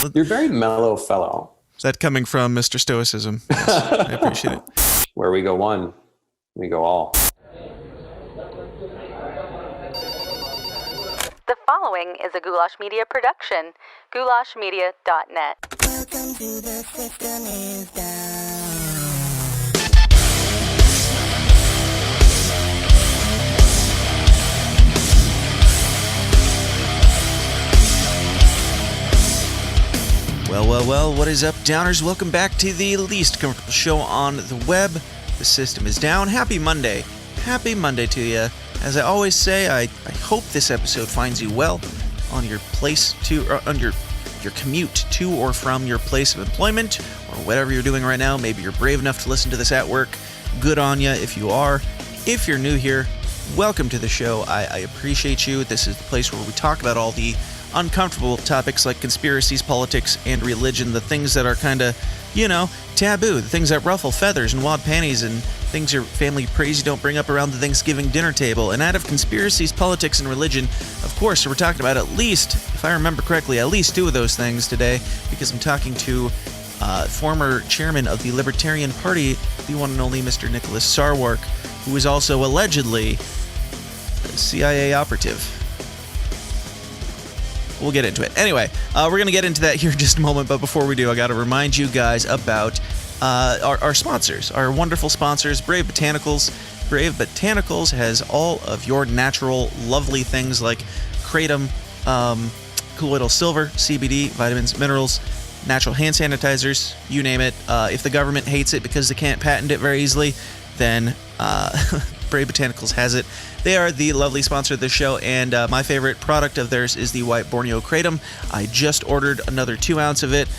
You're a very mellow fellow. Is that coming from Mr. Stoicism? Yes, I appreciate it. Where we go one, we go all. The following is a Goulash Media production. goulashmedia.net. Welcome to the System is Down. Well, what is up, Downers? Welcome back to the least comfortable show on the web. The System is Down. Happy Monday. Happy Monday to you. As I always say, I hope this episode finds you well on your place to, or on your commute to or from your place of employment, or whatever you're doing right now. Maybe you're brave enough to listen to this at work. Good on you if you are. If you're new here, welcome to the show. I appreciate you. This is the place where we talk about all the uncomfortable topics like conspiracies, politics, and religion, the things that are kind of, taboo, the things that ruffle feathers and wad panties, and things your family prays you don't bring up around the Thanksgiving dinner table. And out of conspiracies, politics, and religion, of course, we're talking about at least, if I remember correctly, at least two of those things today, because I'm talking to former chairman of the Libertarian Party, the one and only Mr. Nicholas Sarwark, who is also allegedly a CIA operative. We'll get into it. Anyway, we're going to get into that here in just a moment, but before we do, I got to remind you guys about our sponsors, our wonderful sponsors, Brave Botanicals. Brave Botanicals has all of your natural, lovely things like kratom, colloidal silver, CBD, vitamins, minerals, natural hand sanitizers, you name it. If the government hates it because they can't patent it very easily, then Brave Botanicals has it. They are the lovely sponsor of this show, and my favorite product of theirs is the White Borneo Kratom. I just ordered another 2 ounce of it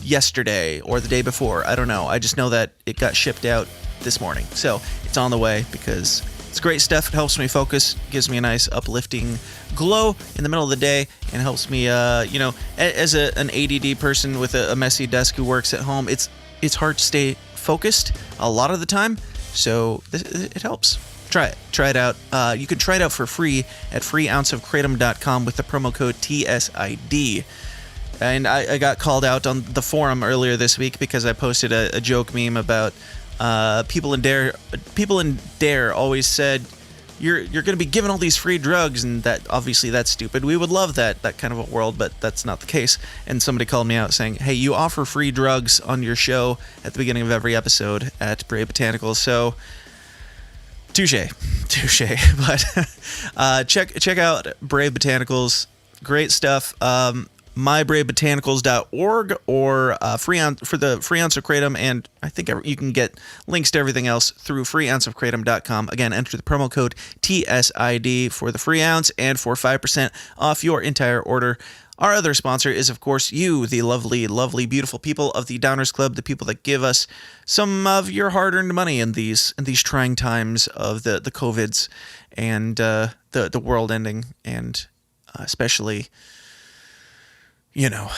yesterday or the day before. I don't know. I just know that it got shipped out this morning. So it's on the way because it's great stuff. It helps me focus, gives me a nice uplifting glow in the middle of the day, and helps me, as an ADD person with a messy desk who works at home, it's hard to stay focused a lot of the time. So it helps. Try it out. You can try it out for free at freeounceofkratom.com with the promo code TSID. And I got called out on the forum earlier this week because I posted a joke meme about people in Dare always said you're going to be given all these free drugs, and that obviously that's stupid. We would love that kind of a world, but that's not the case. And somebody called me out saying, hey, you offer free drugs on your show at the beginning of every episode at Brave Botanicals, so touche. But check out Brave Botanicals. Great stuff. mybravebotanicals.org or for the free ounce of kratom, and I think you can get links to everything else through freeounceofkratom.com. Again, enter the promo code TSID for the free ounce and for 5% off your entire order. Our other sponsor is, of course, you, the lovely, lovely, beautiful people of the Downers Club, the people that give us some of your hard-earned money in these trying times of the COVIDs and the world ending, and especially, the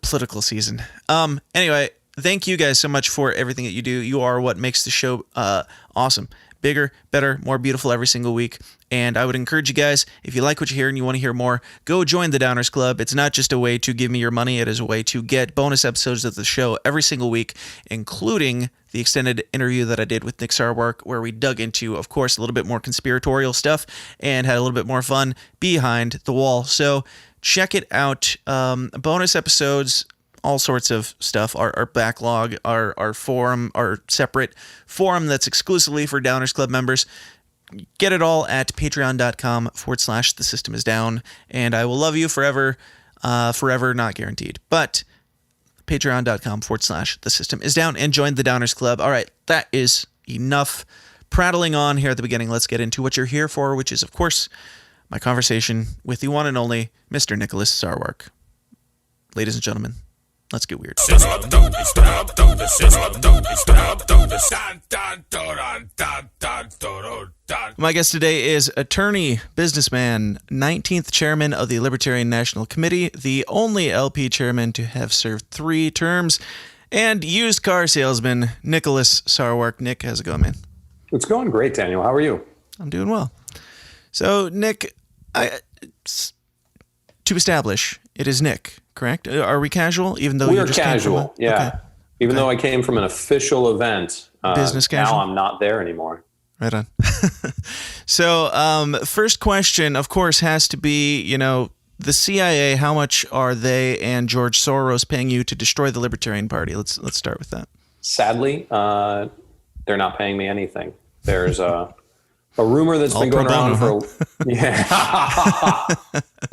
political season. Anyway, thank you guys so much for everything that you do. You are what makes the show awesome. Bigger, better, more beautiful every single week. And I would encourage you guys, if you like what you hear and you want to hear more, go join the Downers Club. It's not just a way to give me your money. It is a way to get bonus episodes of the show every single week, including the extended interview that I did with Nick Sarwark, where we dug into, of course, a little bit more conspiratorial stuff and had a little bit more fun behind the wall. So check it out. Bonus episodes, all sorts of stuff, our backlog, our forum, our separate forum that's exclusively for Downers Club members. Get it all at patreon.com/The System is Down, and I will love you forever. Forever, not guaranteed, but patreon.com/The System is Down, and join the Downers Club. All right, that is enough prattling on here at the beginning. Let's get into what you're here for, which is, of course, my conversation with the one and only Mr. Nicholas Sarwark. Ladies and gentlemen, let's get weird. My guest today is attorney, businessman, 19th chairman of the Libertarian National Committee, the only LP chairman to have served 3 terms, and used car salesman, Nicholas Sarwark. Nick, how's it going, man? It's going great, Daniel. How are you? I'm doing well. So, Nick, to establish, It is Nick, correct? Are we casual? Even though We you are just came from casual, yeah. Okay. Even though I came from an official event, Business casual? now I'm not there anymore. Right on. So, first question, of course, has to be, the CIA. How much are they and George Soros paying you to destroy the Libertarian Party? Let's start with that. Sadly, they're not paying me anything. There's a rumor that's All been pro going bono, around Yeah,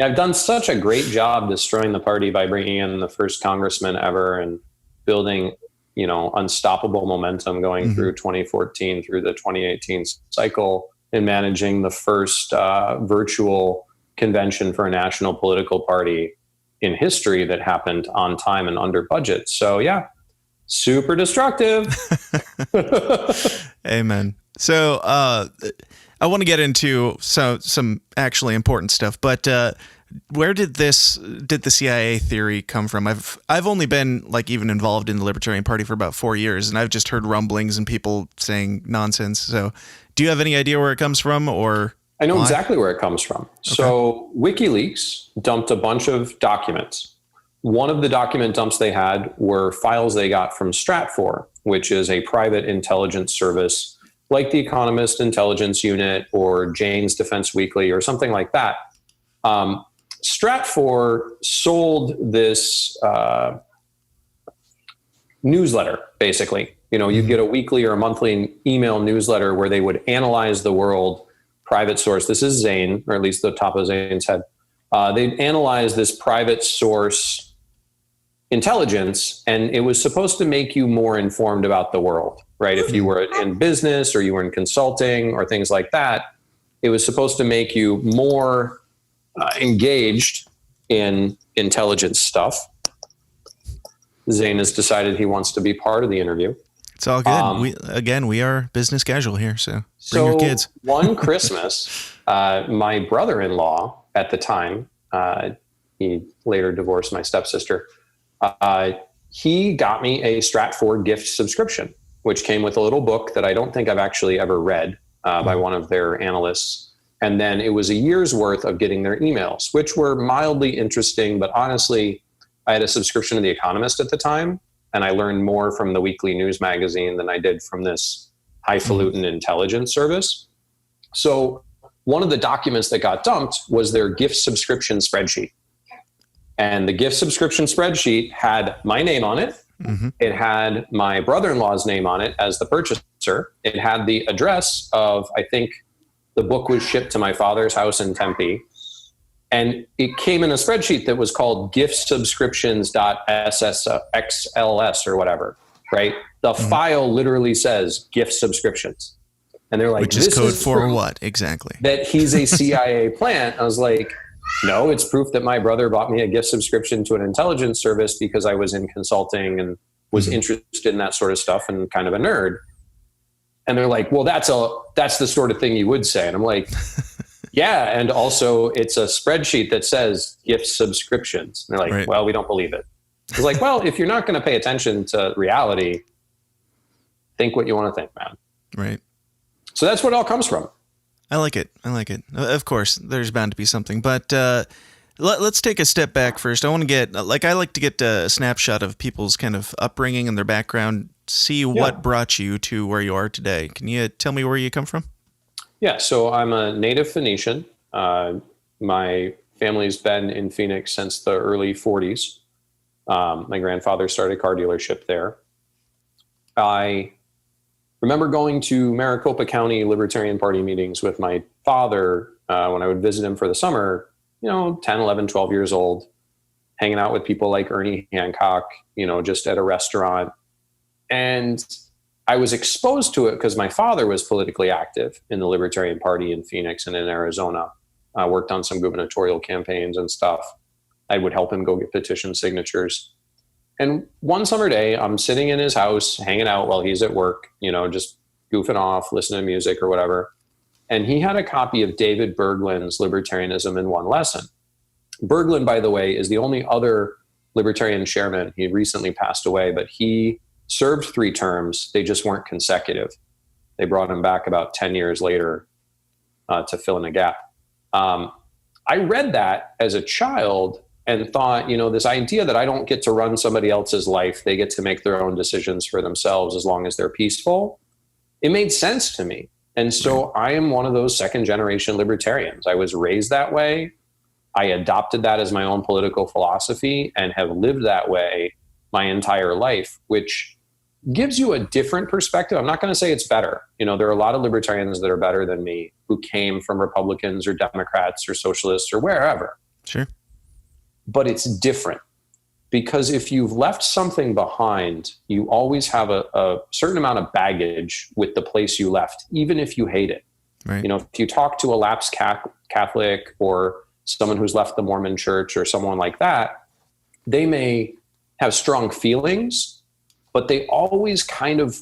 I've done such a great job destroying the party by bringing in the first congressman ever and building, unstoppable momentum going through 2014 through the 2018 cycle and managing the first virtual convention for a national political party in history that happened on time and under budget. So yeah, super destructive. Amen. So I want to get into some actually important stuff, but where did the CIA theory come from? I've only been even involved in the Libertarian Party for about 4 years, and I've just heard rumblings and people saying nonsense. So do you have any idea where it comes from, or? I know why? exactly where it comes from. Okay. So WikiLeaks dumped a bunch of documents. One of the document dumps they had were files they got from Stratfor, which is a private intelligence service like the Economist Intelligence Unit or Jane's Defense Weekly or something like that. Stratfor sold this newsletter, basically. You'd get a weekly or a monthly email newsletter where they would analyze the world, private source. This is Zane, or at least the top of Zane's head. They'd analyze this private source intelligence, and it was supposed to make you more informed about the world, right? If you were in business or you were in consulting or things like that, it was supposed to make you more engaged in intelligence stuff. Zane has decided he wants to be part of the interview. It's all good. We are business casual here, so bring your kids. One Christmas, my brother-in-law at the time, he later divorced my stepsister, he got me a Stratfor gift subscription, which came with a little book that I don't think I've actually ever read by one of their analysts. And then it was a year's worth of getting their emails, which were mildly interesting. But honestly, I had a subscription to The Economist at the time, and I learned more from the weekly news magazine than I did from this highfalutin intelligence service. So one of the documents that got dumped was their gift subscription spreadsheet. And the gift subscription spreadsheet had my name on it. It had my brother-in-law's name on it as the purchaser. It had the address of, I think, the book was shipped to my father's house in Tempe. And it came in a spreadsheet that was called giftsubscriptions.xls or whatever, right? The file literally says gift subscriptions. And they're like, which is this code is for what exactly? that he's a CIA plant. I was like, no, it's proof that my brother bought me a gift subscription to an intelligence service because I was in consulting and was interested in that sort of stuff and kind of a nerd. And they're like, well, that's the sort of thing you would say. And I'm like, yeah. And also it's a spreadsheet that says gift subscriptions. And they're like, well, we don't believe it. I was like, well, if you're not going to pay attention to reality, think what you want to think, man. Right. So that's where it all comes from. I like it. Of course, there's bound to be something, but let's take a step back first. I want to get, I like to get a snapshot of people's kind of upbringing and their background, see what brought you to where you are today. Can you tell me where you come from? Yeah, so I'm a native Phoenician. My family's been in Phoenix since the early 40s. My grandfather started a car dealership there. I remember going to Maricopa County Libertarian Party meetings with my father when I would visit him for the summer, 10, 11, 12 years old, hanging out with people like Ernie Hancock, just at a restaurant. And I was exposed to it because my father was politically active in the Libertarian Party in Phoenix and in Arizona. I worked on some gubernatorial campaigns and stuff. I would help him go get petition signatures. And one summer day, I'm sitting in his house, hanging out while he's at work, just goofing off, listening to music or whatever. And he had a copy of David Bergland's Libertarianism in One Lesson. Bergland, by the way, is the only other Libertarian chairman. He recently passed away, but he served 3 terms. They just weren't consecutive. They brought him back about 10 years later to fill in a gap. I read that as a child and thought, this idea that I don't get to run somebody else's life, they get to make their own decisions for themselves as long as they're peaceful, it made sense to me. And so I am one of those second generation libertarians. I was raised that way. I adopted that as my own political philosophy and have lived that way my entire life, which gives you a different perspective. I'm not going to say it's better. There are a lot of libertarians that are better than me who came from Republicans or Democrats or socialists or wherever. Sure. But it's different because if you've left something behind, you always have a certain amount of baggage with the place you left, even if you hate it. Right. If you talk to a lapsed Catholic or someone who's left the Mormon church or someone like that, they may have strong feelings, but they always kind of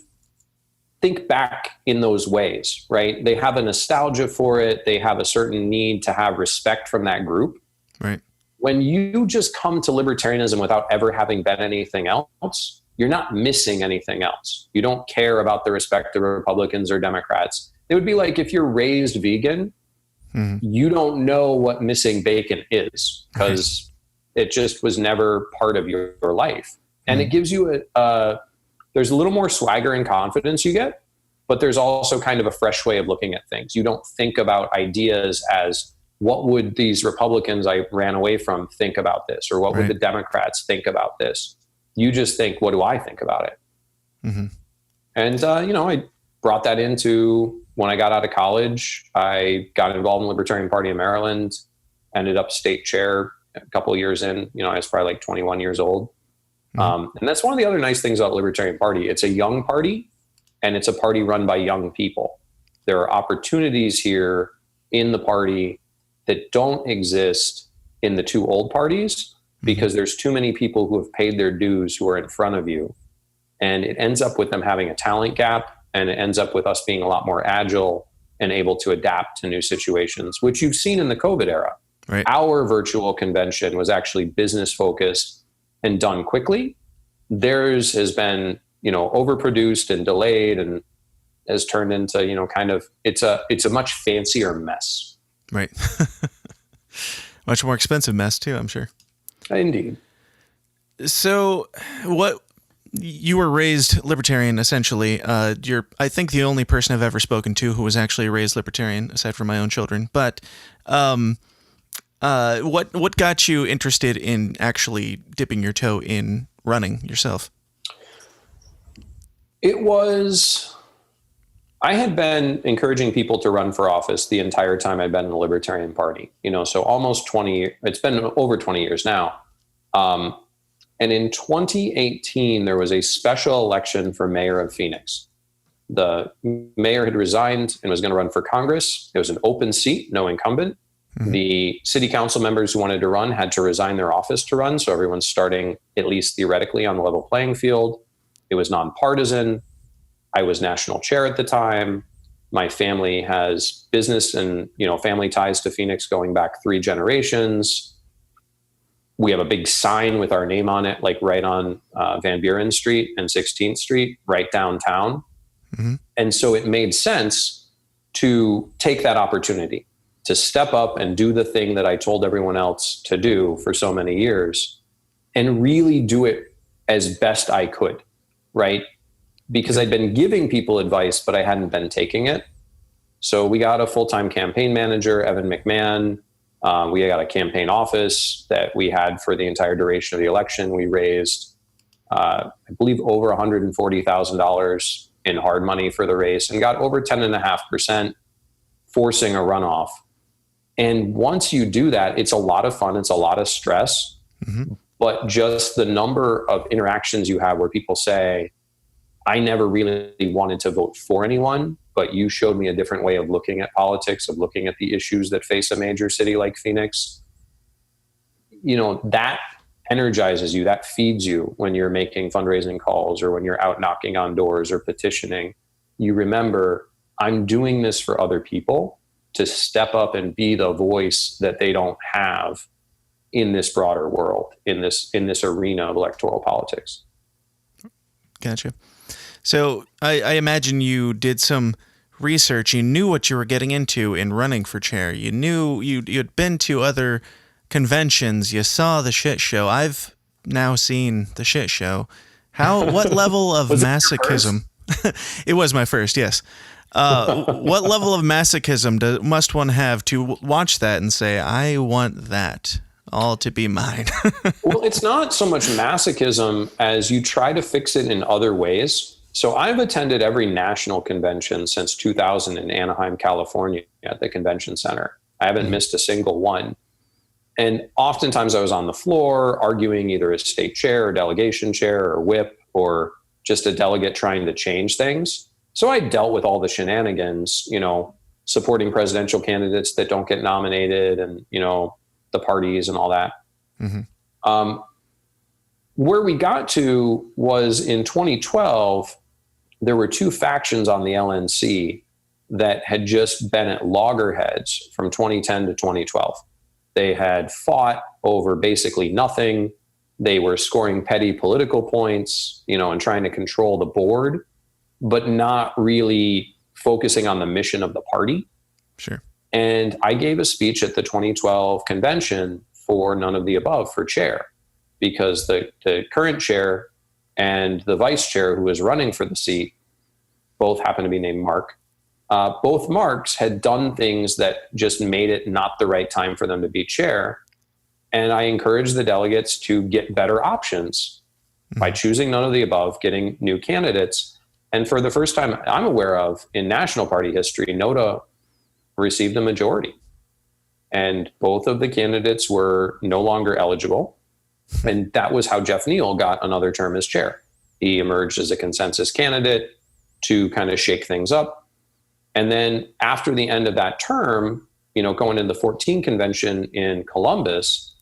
think back in those ways, right? They have a nostalgia for it. They have a certain need to have respect from that group. Right. When you just come to libertarianism without ever having been anything else, you're not missing anything else. You don't care about the respect of Republicans or Democrats. It would be like if you're raised vegan, you don't know what missing bacon is because it just was never part of your life. And it gives you there's a little more swagger and confidence you get, but there's also kind of a fresh way of looking at things. You don't think about ideas as what would these Republicans I ran away from think about this? Or what would the Democrats think about this? You just think, what do I think about it? And, I brought that into when I got out of college. I got involved in the Libertarian Party of Maryland, ended up state chair a couple of years in. I was probably like 21 years old. And that's one of the other nice things about the Libertarian Party. It's a young party, and it's a party run by young people. There are opportunities here in the party that don't exist in the two old parties because there's too many people who have paid their dues who are in front of you. And it ends up with them having a talent gap, and it ends up with us being a lot more agile and able to adapt to new situations, which you've seen in the COVID era. Right. Our virtual convention was actually business focused and done quickly. Theirs has been, overproduced and delayed and has turned into, kind of, it's a much fancier mess. Right. Much more expensive mess too, I'm sure. Indeed. So you were raised libertarian, essentially. You're, I think, the only person I've ever spoken to who was actually raised libertarian, aside from my own children. But what got you interested in actually dipping your toe in running yourself? I had been encouraging people to run for office the entire time I'd been in the Libertarian Party, so almost 20, it's been over 20 years now. And in 2018, there was a special election for mayor of Phoenix. The mayor had resigned and was going to run for Congress. It was an open seat, no incumbent. The city council members who wanted to run had to resign their office to run. So everyone's starting, at least theoretically, on the level playing field. It was nonpartisan. I was national chair at the time. My family has business and, family ties to Phoenix going back 3 generations. We have a big sign with our name on it, like right on Van Buren Street and 16th Street, right downtown. And so it made sense to take that opportunity to step up and do the thing that I told everyone else to do for so many years and really do it as best I could, right? Because I'd been giving people advice, but I hadn't been taking it. So we got a full-time campaign manager, Evan McMahon. We got a campaign office that we had for the entire duration of the election. We raised, I believe, over $140,000 in hard money for the race and got over 10.5%, forcing a runoff. And once you do that, it's a lot of fun. It's a lot of stress. But just the number of interactions you have where people say, I never really wanted to vote for anyone, but you showed me a different way of looking at politics, of looking at the issues that face a major city like Phoenix. That energizes you, that feeds you when you're making fundraising calls or when you're out knocking on doors or petitioning. You remember, I'm doing this for other people to step up and be the voice that they don't have in this broader world, in this arena of electoral politics. Gotcha. So I imagine you did some research. You knew what you were getting into in running for chair. You knew you had been to other conventions, you saw the shit show. I've now seen the shit show. What level of masochism? It was my first, yes. What level of masochism must one have to watch that and say, I want that all to be mine? Well, it's not so much masochism as you try to fix it in other ways. So I've attended every national convention since 2000 in Anaheim, California at the convention center. I haven't missed a single one. And oftentimes I was on the floor arguing either as state chair or delegation chair or whip or just a delegate trying to change things. So I dealt with all the shenanigans, supporting presidential candidates that don't get nominated and, the parties and all that. Mm-hmm. Where we got to was in 2012, there were two factions on the LNC that had just been at loggerheads from 2010 to 2012. They had fought over basically nothing. They were scoring petty political points, and trying to control the board, but not really focusing on the mission of the party. Sure. And I gave a speech at the 2012 convention for none of the above for chair, because the current chair and the vice chair who was running for the seat both happen to be named Mark. Both Marks had done things that just made it not the right time for them to be chair. And I encouraged the delegates to get better options by choosing none of the above, getting new candidates. And for the first time I'm aware of in national party history, NOTA received a majority. And both of the candidates were no longer eligible. And that was how Jeff Neal got another term as chair. He emerged as a consensus candidate to kind of shake things up. And then after the end of that term, going into the 14 convention in Columbus,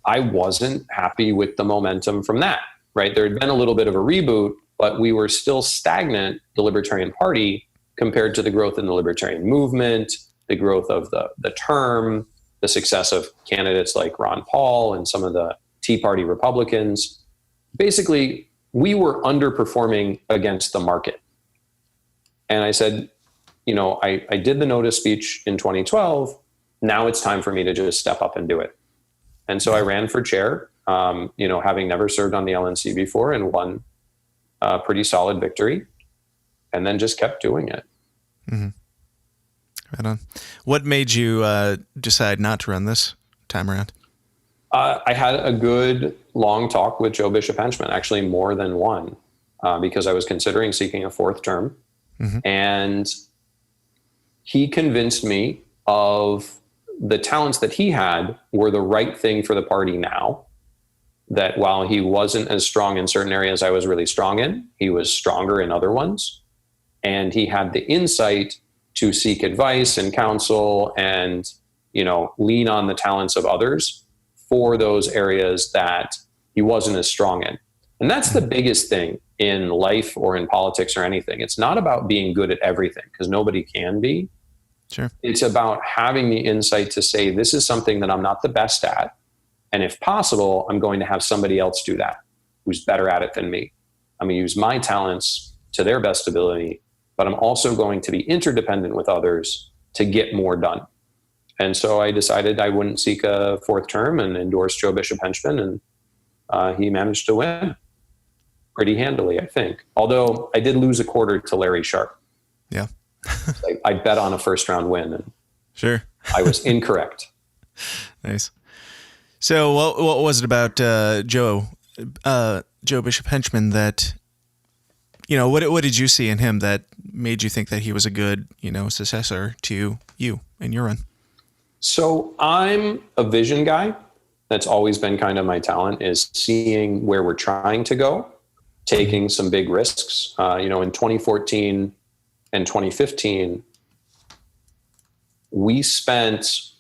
I wasn't happy with the momentum from that, right? There had been a little bit of a reboot, but we were still stagnant, the Libertarian Party, compared to the growth in the Libertarian movement, the growth of the term, the success of candidates like Ron Paul and some of the Tea Party Republicans. Basically, we were underperforming against the market. And I said, I did the NOTA speech in 2012. Now it's time for me to just step up and do it. And so I ran for chair, having never served on the LNC before, and won a pretty solid victory, and then just kept doing it. Mm-hmm. Right on. What made you decide not to run this time around? I had a good long talk with Joe Bishop Henchman, actually more than one, because I was considering seeking a fourth term. Mm-hmm. And he convinced me of the talents that he had were the right thing for the party now, that while he wasn't as strong in certain areas I was really strong in, he was stronger in other ones. And he had the insight to seek advice and counsel and, lean on the talents of others for those areas that he wasn't as strong in. And that's the biggest thing in life or in politics or anything. It's not about being good at everything, because nobody can be. Sure. It's about having the insight to say, this is something that I'm not the best at. And if possible, I'm going to have somebody else do that who's better at it than me. I'm going to use my talents to their best ability, but I'm also going to be interdependent with others to get more done. And so I decided I wouldn't seek a fourth term and endorsed Joe Bishop Henchman, and he managed to win pretty handily, I think. Although I did lose a quarter to Larry Sharp. Yeah. I bet on a first round win, and sure, I was incorrect. Nice. So what was it about Joe Bishop Henchman that, what did you see in him that made you think that he was a good, successor to you and your run? So I'm a vision guy. That's always been kind of my talent, is seeing where we're trying to go, taking some big risks. In 2014 and 2015, we spent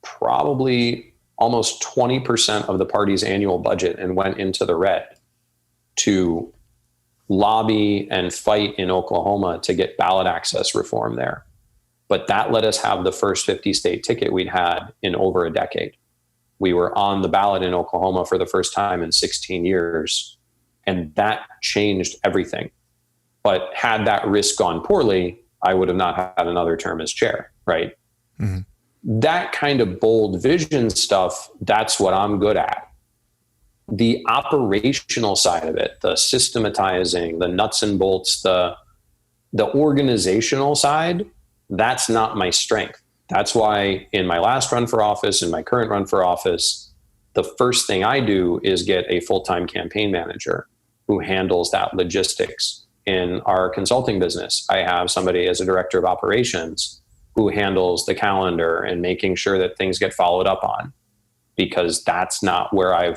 probably almost 20% of the party's annual budget and went into the red to lobby and fight in Oklahoma to get ballot access reform there. But that let us have the first 50 state ticket we'd had in over a decade. We were on the ballot in Oklahoma for the first time in 16 years. And that changed everything. But had that risk gone poorly, I would have not had another term as chair, right? Mm-hmm. that kind of bold vision stuff, that's what I'm good at. The operational side of it, the systematizing, the nuts and bolts, the organizational side, that's not my strength. That's why in my last run for office, in my current run for office, the first thing I do is get a full-time campaign manager who handles that logistics. In our consulting business, I have somebody as a director of operations who handles the calendar and making sure that things get followed up on, because that's not my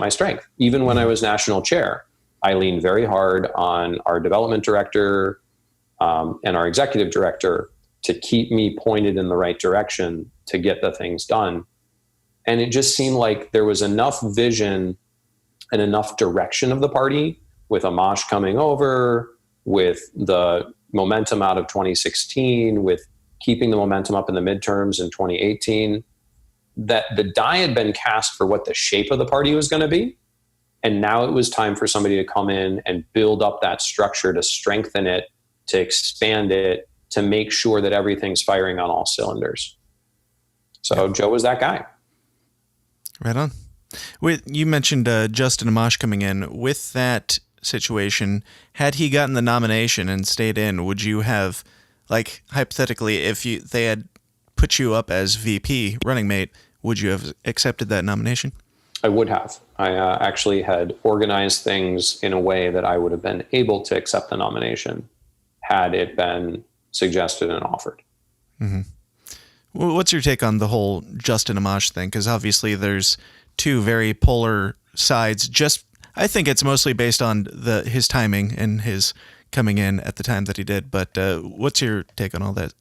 strength. Even when I was national chair, I leaned very hard on our development director and our executive director to keep me pointed in the right direction to get the things done. And it just seemed like there was enough vision and enough direction of the party, with Amash coming over, with the momentum out of 2016, with keeping the momentum up in the midterms in 2018, that the die had been cast for what the shape of the party was going to be. And now it was time for somebody to come in and build up that structure, to strengthen it, to expand it, to make sure that everything's firing on all cylinders. So Joe was that guy. Right on. You mentioned Justin Amash coming in. With that situation, had he gotten the nomination and stayed in, would you have, like, hypothetically, if they had put you up as VP running mate, would you have accepted that nomination? I would have. I actually had organized things in a way that I would have been able to accept the nomination had it been suggested and offered. Mm-hmm. Well, what's your take on the whole Justin Amash thing? Because obviously there's two very polar sides. I think it's mostly based on his timing and his coming in at the time that he did. But what's your take on all that?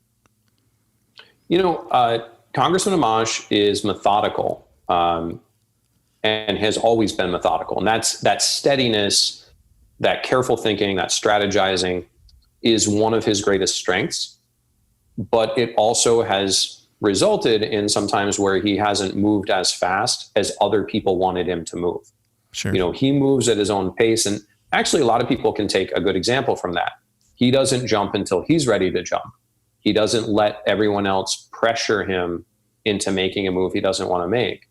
Congressman Amash is methodical and has always been methodical. And that steadiness, that careful thinking, that strategizing is one of his greatest strengths. But it also has resulted in sometimes where he hasn't moved as fast as other people wanted him to move. Sure. He moves at his own pace. And actually, a lot of people can take a good example from that. He doesn't jump until he's ready to jump. He doesn't let everyone else pressure him into making a move he doesn't want to make.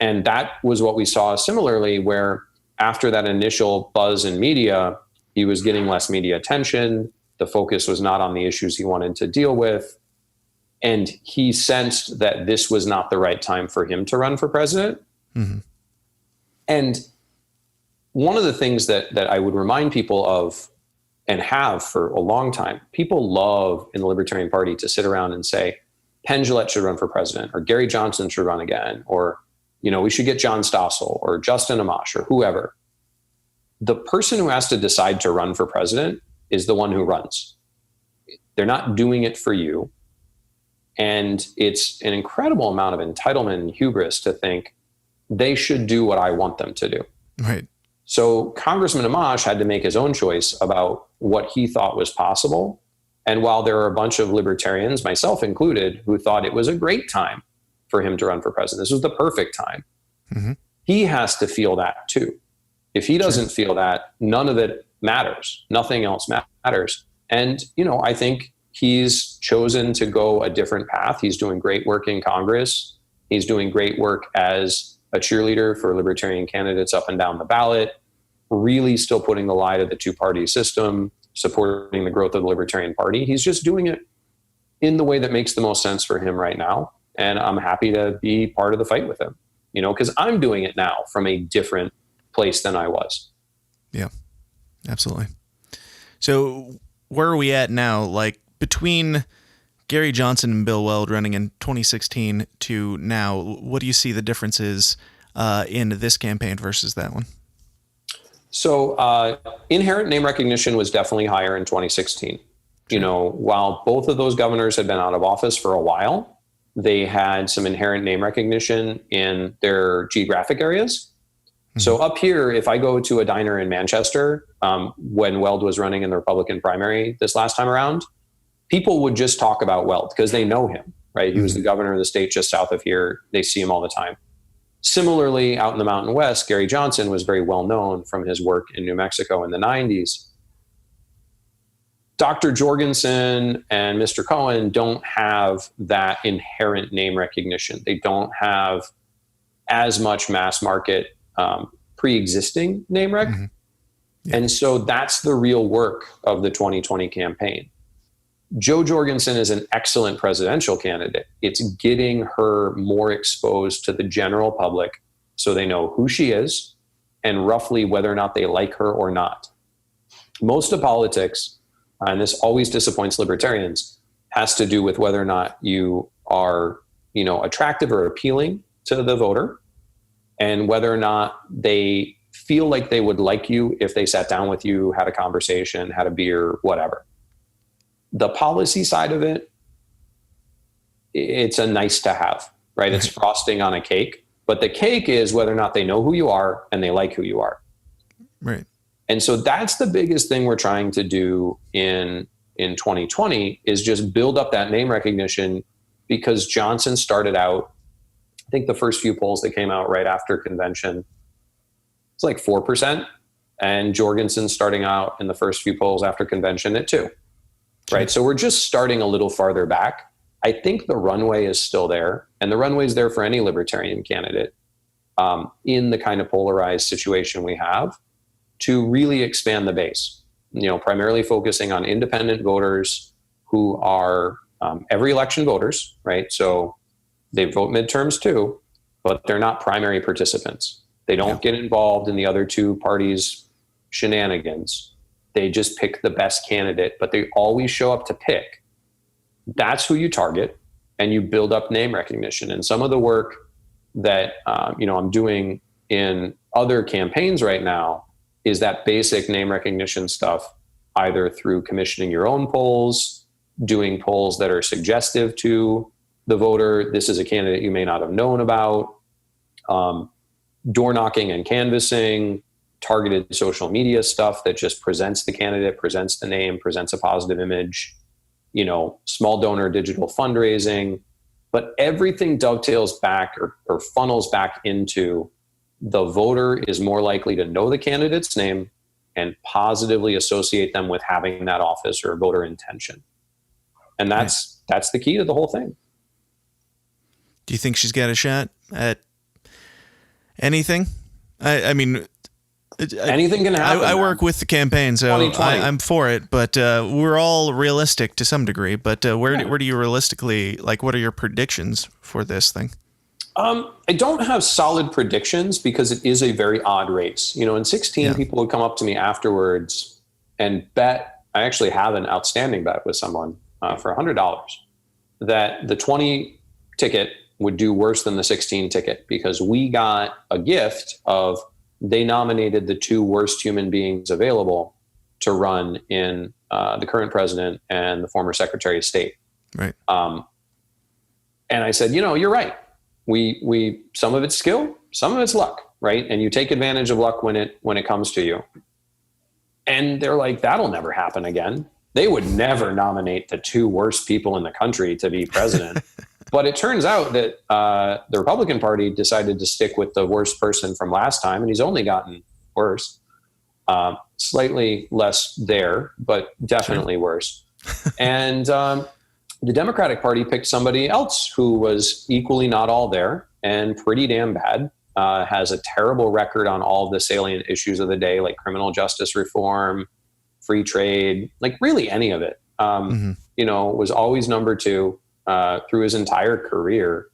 And that was what we saw similarly, where after that initial buzz in media, he was getting less media attention. The focus was not on the issues he wanted to deal with. And he sensed that this was not the right time for him to run for president. Mm-hmm. And one of the things that I would remind people of, and have for a long time, people love in the Libertarian Party to sit around and say, Penn Jillette should run for president, or Gary Johnson should run again, or we should get John Stossel or Justin Amash or whoever. The person who has to decide to run for president is the one who runs. They're not doing it for you. And it's an incredible amount of entitlement and hubris to think they should do what I want them to do. Right. So Congressman Amash had to make his own choice about what he thought was possible. And while there are a bunch of libertarians, myself included, who thought it was a great time for him to run for president, this was the perfect time, mm-hmm. He has to feel that too. If he doesn't feel that, none of it matters. Nothing else matters. And, I think he's chosen to go a different path. He's doing great work in Congress. He's doing great work as a cheerleader for libertarian candidates up and down the ballot, really still putting the lie to the two-party system, supporting the growth of the Libertarian Party. He's just doing it in the way that makes the most sense for him right now. And I'm happy to be part of the fight with him, because I'm doing it now from a different place than I was. Yeah, absolutely. So where are we at now? Like between Gary Johnson and Bill Weld running in 2016 to now, what do you see the differences in this campaign versus that one? So inherent name recognition was definitely higher in 2016. While both of those governors had been out of office for a while, they had some inherent name recognition in their geographic areas. Mm-hmm. So up here, if I go to a diner in Manchester, when Weld was running in the Republican primary this last time around, people would just talk about Weld because they know him, right? He was the governor of the state just south of here. They see him all the time. Similarly, out in the Mountain West, Gary Johnson was very well known from his work in New Mexico in the 90s. Dr. Jorgensen and Mr. Cohen don't have that inherent name recognition. They don't have as much mass market pre-existing name rec. Mm-hmm. Yeah. And so that's the real work of the 2020 campaign. Jo Jorgensen is an excellent presidential candidate. It's getting her more exposed to the general public so they know who she is and roughly whether or not they like her or not. Most of politics, and this always disappoints libertarians, has to do with whether or not you are, attractive or appealing to the voter, and whether or not they feel like they would like you if they sat down with you, had a conversation, had a beer, whatever. The policy side of it, it's a nice to have, right? It's frosting on a cake, but the cake is whether or not they know who you are and they like who you are. Right. And so that's the biggest thing we're trying to do in 2020 is just build up that name recognition, because Johnson started out, I think the first few polls that came out right after convention, it's like 4%. And Jorgensen starting out in the first few polls after convention at 2%. Right. So we're just starting a little farther back. I think the runway is still there, and the runway is there for any libertarian candidate in the kind of polarized situation we have to really expand the base, primarily focusing on independent voters who are every election voters. Right. So they vote midterms too, but they're not primary participants. They don't get involved in the other two parties' shenanigans. They just pick the best candidate, but they always show up to pick. That's who you target, and you build up name recognition. And some of the work that I'm doing in other campaigns right now is that basic name recognition stuff, either through commissioning your own polls, doing polls that are suggestive to the voter. This is a candidate you may not have known about, door knocking and canvassing, targeted social media stuff that just presents the candidate, presents the name, presents a positive image, small donor digital fundraising, but everything dovetails back or funnels back into the voter is more likely to know the candidate's name and positively associate them with having that office or voter intention. And that's the key to the whole thing. Do you think she's got a shot at anything? I mean, anything can happen. I work with the campaign, so 2020. I'm for it, but we're all realistic to some degree. But where do you realistically, what are your predictions for this thing? I don't have solid predictions because it is a very odd race. In 16, people would come up to me afterwards and bet. I actually have an outstanding bet with someone for $100 that the 20 ticket would do worse than the 16 ticket, because we got a gift of they nominated the two worst human beings available to run in the current president and the former Secretary of State. Right. And I said, you're right. We some of it's skill, some of it's luck, right? And you take advantage of luck when it comes to you. And they're like, that'll never happen again. They would never nominate the two worst people in the country to be president. But it turns out that the Republican Party decided to stick with the worst person from last time, and he's only gotten worse. Slightly less there, but definitely worse. And the Democratic Party picked somebody else who was equally not all there and pretty damn bad, has a terrible record on all of the salient issues of the day, like criminal justice reform, free trade, like really any of it. Was always number two. Through his entire career,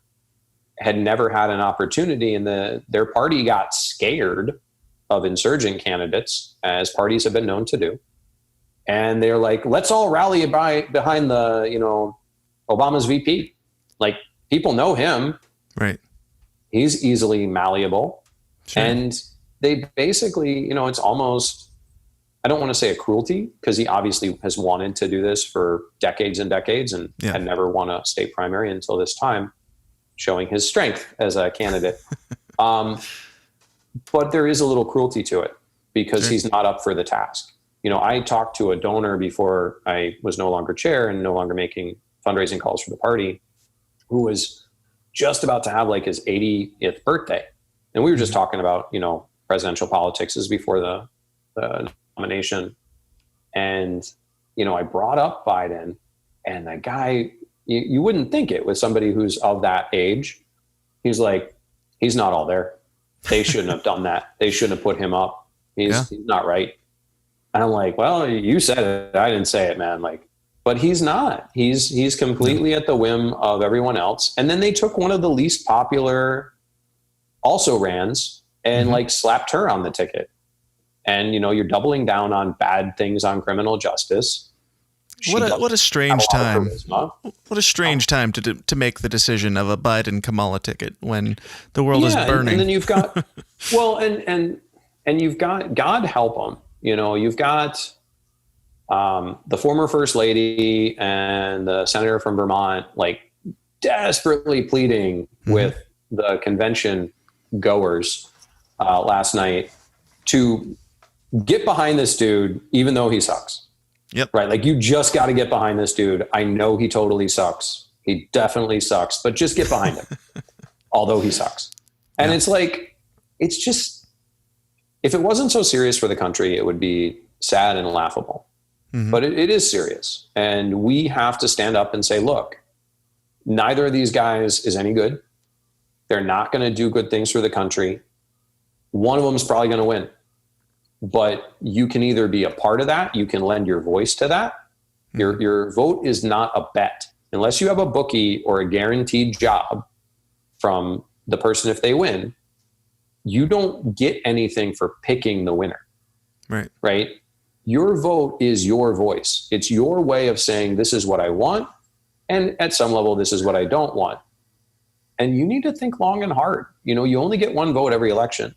had never had an opportunity, and their party got scared of insurgent candidates, as parties have been known to do. And they're like, let's all rally behind the, Obama's VP. Like, people know him. Right. He's easily malleable. Sure. And they basically, it's almost, I don't want to say a cruelty, because he obviously has wanted to do this for decades and decades and had never won a state primary until this time, showing his strength as a candidate. But there is a little cruelty to it, because he's not up for the task. I talked to a donor before I was no longer chair and no longer making fundraising calls for the party, who was just about to have like his 80th birthday. And we were just talking about, presidential politics. This is before the nomination. And, I brought up Biden, and the guy, you wouldn't think it with somebody who's of that age. He's like, he's not all there. They shouldn't have done that. They shouldn't have put him up. He's not right. And I'm like, well, you said it. I didn't say it, man. Like, but he's not. He's completely at the whim of everyone else. And then they took one of the least popular also rans and like slapped her on the ticket. And, you're doubling down on bad things on criminal justice. What a strange time. What a strange time to make the decision of a Biden Kamala ticket when the world is burning. And then you've got, well, and you've got, God help them. You've got the former first lady and the senator from Vermont, like desperately pleading with the convention goers last night to get behind this dude, even though he sucks. Yep. Right. Like, you just got to get behind this dude. I know he totally sucks. He definitely sucks, but just get behind him, although he sucks. And it's like, it's just, if it wasn't so serious for the country, it would be sad and laughable. But it is serious. And we have to stand up and say, look, neither of these guys is any good. They're not going to do good things for the country. One of them is probably going to win. But you can either be a part of that, you can lend your voice to that. Your vote is not a bet. Unless you have a bookie or a guaranteed job from the person if they win, you don't get anything for picking the winner. Right? Your vote is your voice. It's your way of saying, this is what I want, and at some level, this is what I don't want. And you need to think long and hard. You only get one vote every election.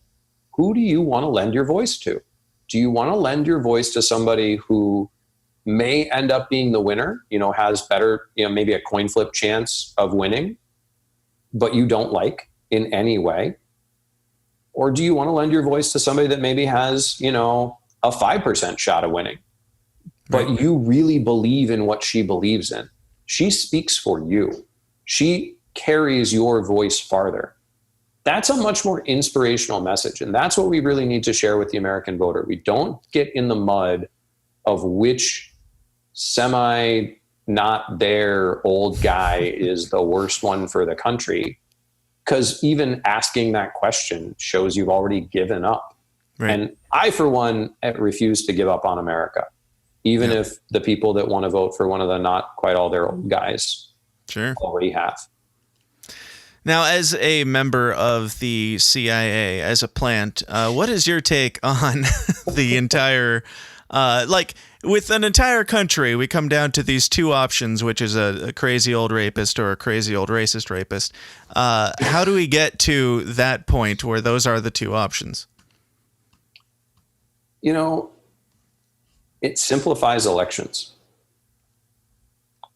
Who do you want to lend your voice to? Do you want to lend your voice to somebody who may end up being the winner, has better, maybe a coin flip chance of winning, but you don't like in any way? Or do you want to lend your voice to somebody that maybe has, a 5% shot of winning, but you really believe in what she believes in? She speaks for you. She carries your voice farther. That's a much more inspirational message. And that's what we really need to share with the American voter. We don't get in the mud of which semi not there old guy is the worst one for the country, because even asking that question shows you've already given up. And I, for one, refuse to give up on America, even if the people that want to vote for one of the not quite all their old guys already have. Now, as a member of the CIA, as a plant, what is your take on the entire, with an entire country, we come down to these two options, which is a crazy old rapist or a crazy old racist rapist. How do we get to that point where those are the two options? It simplifies elections.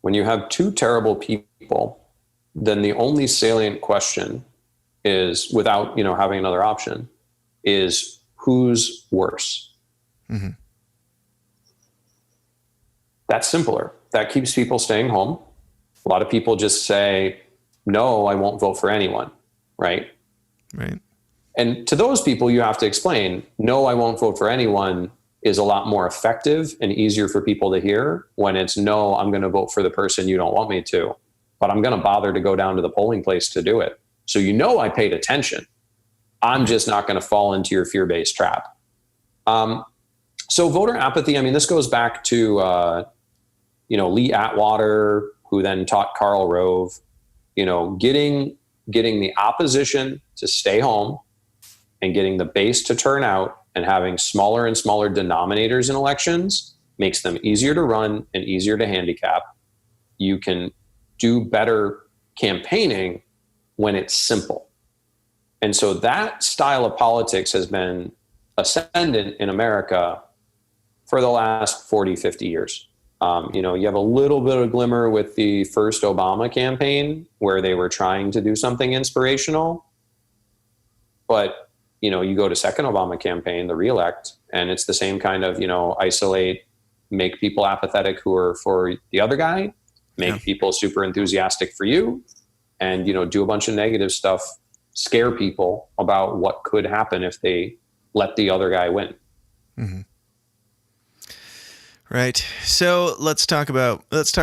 When you have two terrible people, then the only salient question is, without having another option, is who's worse. That's simpler. That keeps people staying home. A lot of people just say, no, I won't vote for anyone. Right. And to those people, you have to explain, no, I won't vote for anyone is a lot more effective and easier for people to hear when it's, no, I'm going to vote for the person you don't want me to, but I'm going to bother to go down to the polling place to do it. So I paid attention. I'm just not going to fall into your fear-based trap. So voter apathy, this goes back to, Lee Atwater, who then taught Karl Rove, getting the opposition to stay home and getting the base to turn out and having smaller and smaller denominators in elections makes them easier to run and easier to handicap. You can do better campaigning when it's simple. And so that style of politics has been ascendant in America for the last 40, 50 years. You have a little bit of glimmer with the first Obama campaign where they were trying to do something inspirational. But, you go to second Obama campaign, the reelect, and it's the same kind of, isolate, make people apathetic who are for the other guy, make people super enthusiastic for you, and, do a bunch of negative stuff, scare people about what could happen if they let the other guy win. Right. So let's talk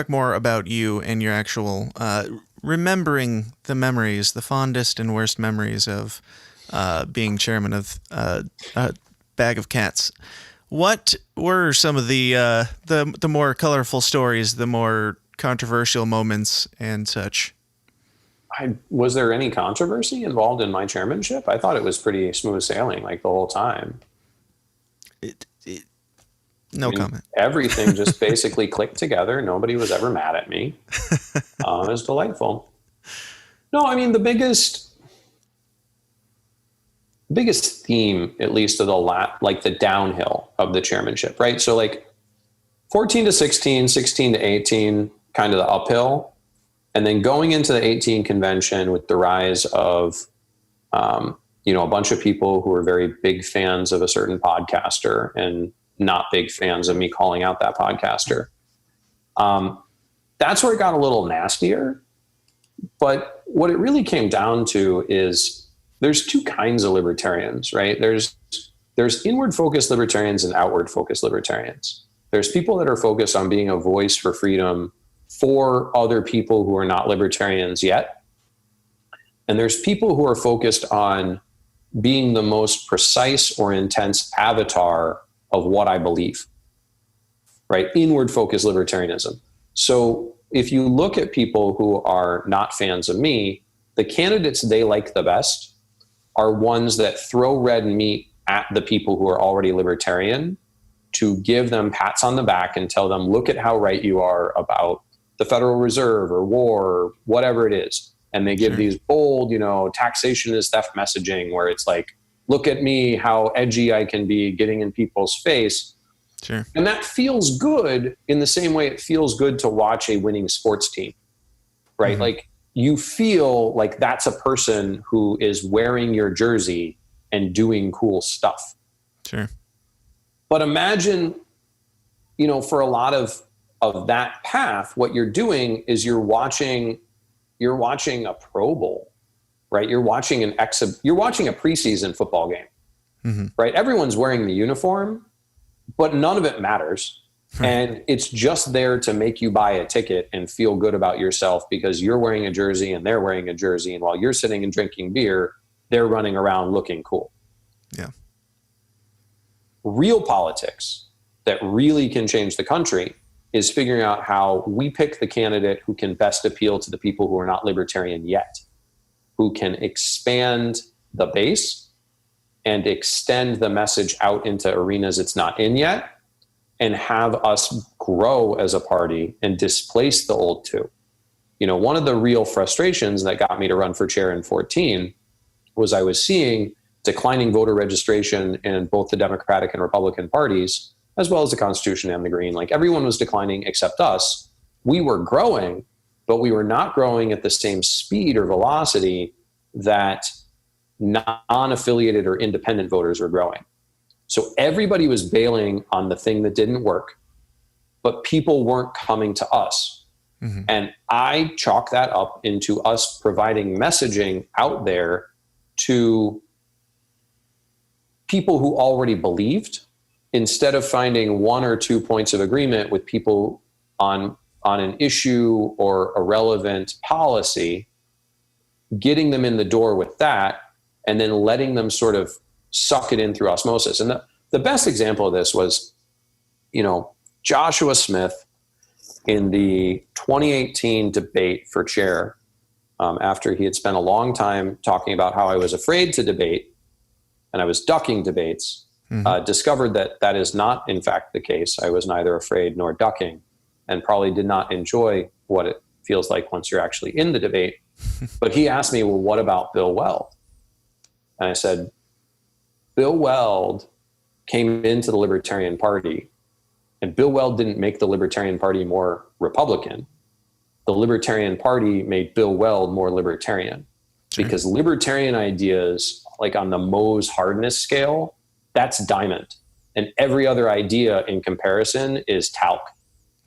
more about you and your actual remembering the memories, the fondest and worst memories of being chairman of Bag of Cats. What were some of the more colorful stories, the more controversial moments and such? Was there any controversy involved in my chairmanship? I thought it was pretty smooth sailing, like the whole time. No comment. Everything just basically clicked together. Nobody was ever mad at me. It was delightful. No, I mean, the biggest theme, at least of the downhill of the chairmanship, right? So like 14 to 16, 16 to 18, kind of the uphill. And then going into the 18 convention with the rise of, a bunch of people who were very big fans of a certain podcaster and not big fans of me calling out that podcaster. That's where it got a little nastier. But what it really came down to is there's two kinds of libertarians, right? There's inward focused libertarians and outward focused libertarians. There's people that are focused on being a voice for freedom for other people who are not libertarians yet. And there's people who are focused on being the most precise or intense avatar of what I believe, right? Inward focused libertarianism. So if you look at people who are not fans of me, the candidates they like the best are ones that throw red meat at the people who are already libertarian to give them pats on the back and tell them, look at how right you are about the Federal Reserve or war or whatever it is. And they give these bold, taxation is theft messaging where it's like, look at me, how edgy I can be getting in people's face. Sure. And that feels good in the same way it feels good to watch a winning sports team, right? Mm-hmm. Like you feel like that's a person who is wearing your jersey and doing cool stuff. Sure. But imagine, for a lot of that path, what you're doing is you're watching a Pro Bowl, right? You're watching a preseason football game, mm-hmm. right? Everyone's wearing the uniform, but none of it matters. And it's just there to make you buy a ticket and feel good about yourself because you're wearing a jersey and they're wearing a jersey. And while you're sitting and drinking beer, they're running around looking cool. Yeah. Real politics that really can change the country is figuring out how we pick the candidate who can best appeal to the people who are not libertarian yet, who can expand the base and extend the message out into arenas it's not in yet, and have us grow as a party and displace the old two. One of the real frustrations that got me to run for chair in 2014 was I was seeing declining voter registration in both the Democratic and Republican parties, as well as the Constitution and the Green. Like everyone was declining except us. We were growing, but we were not growing at the same speed or velocity that non-affiliated or independent voters were growing. So everybody was bailing on the thing that didn't work, but people weren't coming to us. Mm-hmm. And I chalk that up into us providing messaging out there to people who already believed, instead of finding one or 2 points of agreement with people on an issue or a relevant policy, getting them in the door with that, and then letting them sort of suck it in through osmosis. And the best example of this was, Joshua Smith in the 2018 debate for chair, after he had spent a long time talking about how I was afraid to debate and I was ducking debates, mm-hmm. Discovered that is not, in fact, the case. I was neither afraid nor ducking, and probably did not enjoy what it feels like once you're actually in the debate. But he asked me, well, what about Bill Weld? And I said, Bill Weld came into the Libertarian Party, and Bill Weld didn't make the Libertarian Party more Republican. The Libertarian Party made Bill Weld more libertarian. Sure. Because libertarian ideas, like on the Mohs hardness scale, that's diamond. And every other idea in comparison is talc.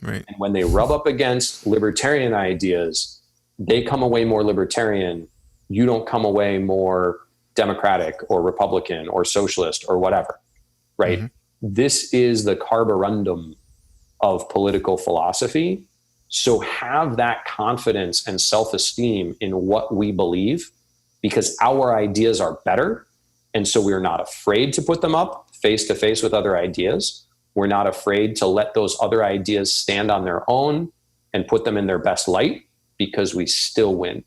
Right. And when they rub up against libertarian ideas, they come away more libertarian. You don't come away more Democratic or Republican or socialist or whatever, right? Mm-hmm. This is the carborundum of political philosophy. So have that confidence and self-esteem in what we believe, because our ideas are better. And so we're not afraid to put them up face to face with other ideas. We're not afraid to let those other ideas stand on their own and put them in their best light, because we still win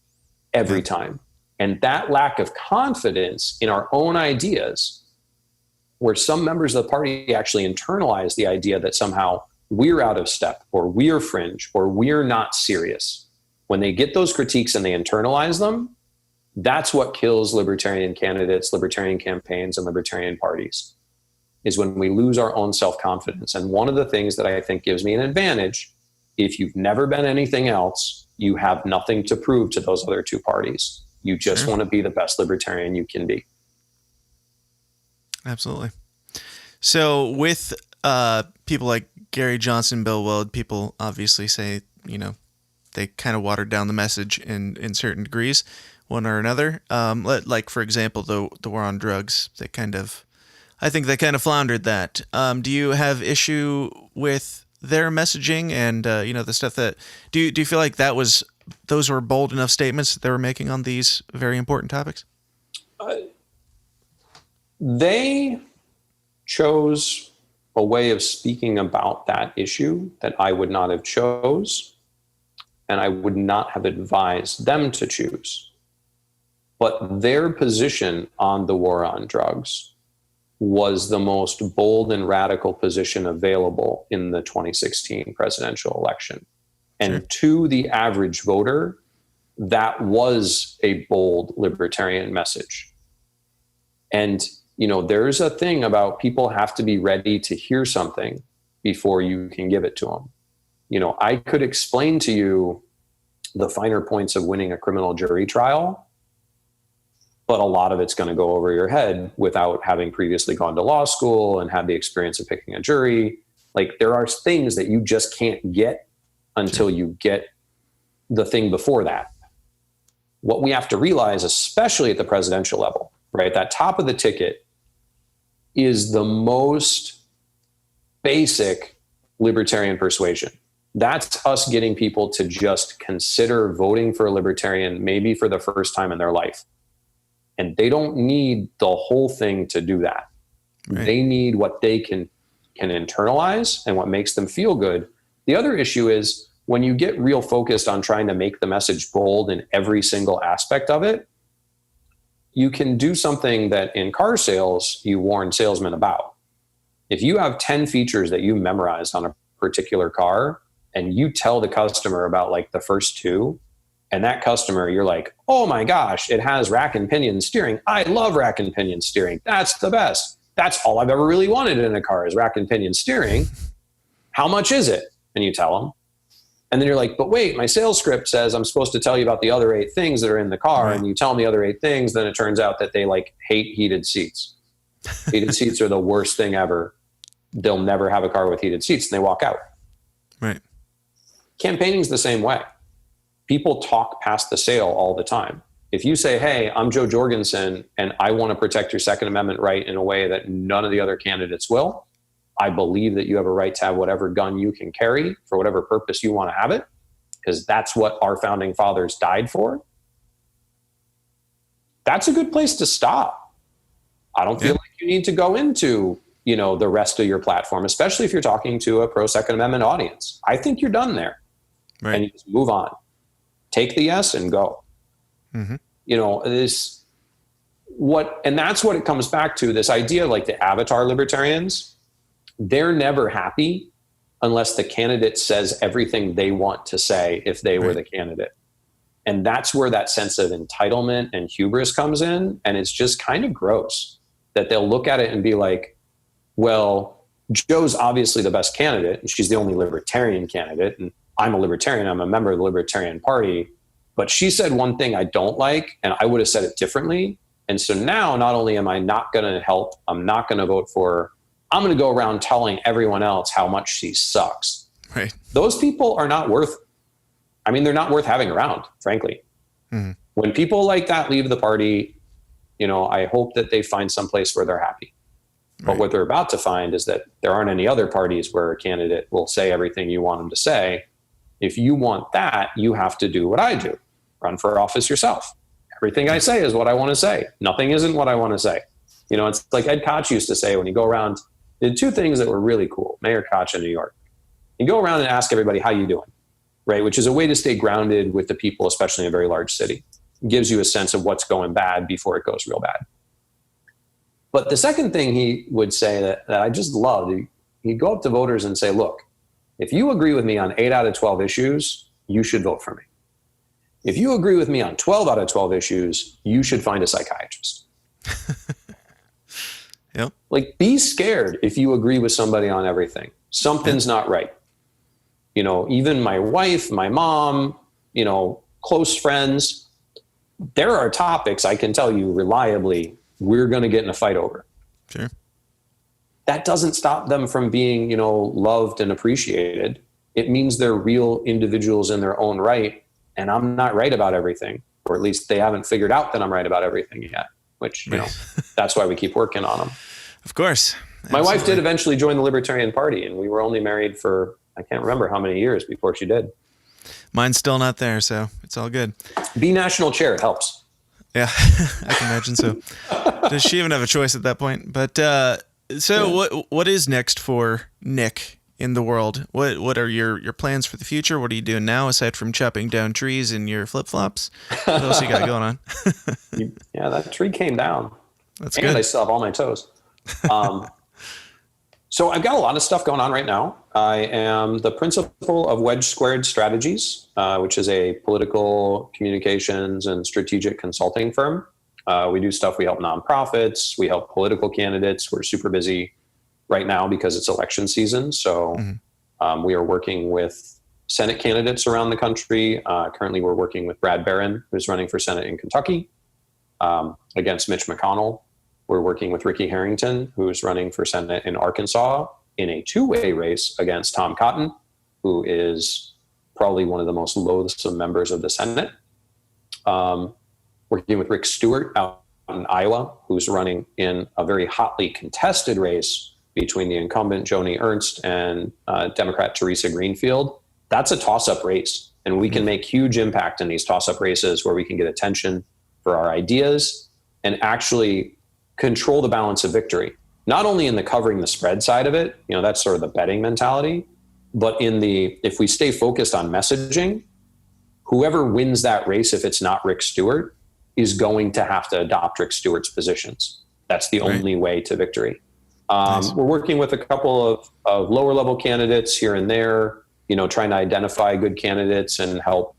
every time. And that lack of confidence in our own ideas, where some members of the party actually internalize the idea that somehow we're out of step, or we're fringe, or we're not serious. When they get those critiques and they internalize them, that's what kills libertarian candidates, libertarian campaigns, and libertarian parties, is when we lose our own self-confidence. And one of the things that I think gives me an advantage, if you've never been anything else, you have nothing to prove to those other two parties. You just want to be the best libertarian you can be. Absolutely. So with people like Gary Johnson, Bill Weld, people obviously say, they kind of watered down the message in certain degrees, one or another. Like, for example, the war on drugs, I think they kind of floundered that. Do you have issue with their messaging and, the stuff that, do you feel like those were bold enough statements that they were making on these very important topics? They chose a way of speaking about that issue that I would not have chose, and I would not have advised them to choose. But their position on the war on drugs was the most bold and radical position available in the 2016 presidential election. And to the average voter, that was a bold libertarian message. And, there's a thing about people have to be ready to hear something before you can give it to them. I could explain to you the finer points of winning a criminal jury trial, but a lot of it's going to go over your head without having previously gone to law school and had the experience of picking a jury. Like, there are things that you just can't get until you get the thing before that. What we have to realize, especially at the presidential level, right, that top of the ticket is the most basic libertarian persuasion. That's us getting people to just consider voting for a libertarian, maybe for the first time in their life. And they don't need the whole thing to do that. Right. They need what they can internalize and what makes them feel good. The other issue is when you get real focused on trying to make the message bold in every single aspect of it, you can do something that in car sales you warn salesmen about. If you have 10 features that you memorized on a particular car and you tell the customer about like the first two, and that customer, you're like, oh my gosh, it has rack and pinion steering. I love rack and pinion steering. That's the best. That's all I've ever really wanted in a car is rack and pinion steering. How much is it? And you tell them. And then you're like, but wait, my sales script says I'm supposed to tell you about the other 8 things that are in the car. Right. And you tell them the other 8 things. Then it turns out that they hate heated seats. Heated seats are the worst thing ever. They'll never have a car with heated seats, and they walk out. Right. Campaigning's the same way. People talk past the sale all the time. If you say, hey, I'm Jo Jorgensen, and I want to protect your Second Amendment right in a way that none of the other candidates will, I believe that you have a right to have whatever gun you can carry for whatever purpose you want to have it, because that's what our founding fathers died for. That's a good place to stop. I don't feel like you need to go into, the rest of your platform, especially if you're talking to a pro-Second Amendment audience. I think you're done there. Right. And you just move on. Take the yes and go. Mm-hmm. And that's what it comes back to, this idea like the avatar libertarians. They're never happy unless the candidate says everything they want to say if they were the candidate. And that's where that sense of entitlement and hubris comes in. And it's just kind of gross that they'll look at it and be like, well, Jo's obviously the best candidate and she's the only libertarian candidate. And I'm a libertarian. I'm a member of the Libertarian Party. But she said one thing I don't like, and I would have said it differently. And so now not only am I not going to help, I'm not going to vote for her, I'm going to go around telling everyone else how much she sucks. Right. Those people are not worth, they're not worth having around, frankly. Mm-hmm. When people like that leave the party, I hope that they find someplace where they're happy. But what they're about to find is that there aren't any other parties where a candidate will say everything you want them to say. If you want that, you have to do what I do. Run for office yourself. Everything I say is what I want to say. Nothing isn't what I want to say. You know, it's like Ed Koch used to say when you go around, did two things that were really cool. Mayor Koch in New York. You go around and ask everybody, how you doing? Right? Which is a way to stay grounded with the people, especially in a very large city. It gives you a sense of what's going bad before it goes real bad. But the second thing he would say that I just loved, he'd go up to voters and say, look, if you agree with me on 8 out of 12 issues, you should vote for me. If you agree with me on 12 out of 12 issues, you should find a psychiatrist. Yep. Like, be scared if you agree with somebody on everything. Something's not right. You know, even my wife, my mom, you know, close friends, there are topics I can tell you reliably we're going to get in a fight over. Sure. That doesn't stop them from being, you know, loved and appreciated. It means they're real individuals in their own right. And I'm not right about everything, or at least they haven't figured out that I'm right about everything yet, which, you know, that's why we keep working on them. Of course. My wife did eventually join the Libertarian Party, and we were only married for, I can't remember how many years before she did. Mine's still not there, so it's all good. Be national chair. It helps. Yeah, I can imagine so. Does she even have a choice at that point? But what is next for Nick in the world? What are your plans for the future? What are you doing now aside from chopping down trees in your flip-flops? What else you got going on? Yeah, that tree came down. That's and good. I still have all my toes. So I've got a lot of stuff going on right now. I am the principal of Wedge Squared Strategies, which is a political communications and strategic consulting firm. We do stuff. We help nonprofits. We help political candidates. We're super busy right now because it's election season. So we are working with Senate candidates around the country. Currently, we're working with Brad Barron, who's running for Senate in Kentucky, against Mitch McConnell. We're working with Ricky Harrington, who's running for Senate in Arkansas in a two-way race against Tom Cotton, who is probably one of the most loathsome members of the Senate. Working with Rick Stewart out in Iowa, who's running in a very hotly contested race between the incumbent Joni Ernst and Democrat Teresa Greenfield. That's a toss-up race, and we can make huge impact in these toss-up races where we can get attention for our ideas and actually control the balance of victory, not only in the covering the spread side of it, you know, that's sort of the betting mentality, but in the, if we stay focused on messaging, whoever wins that race, if it's not Rick Stewart, is going to have to adopt Rick Stewart's positions. That's the only way to victory. Nice. We're working with a couple of lower level candidates here and there, you know, trying to identify good candidates and help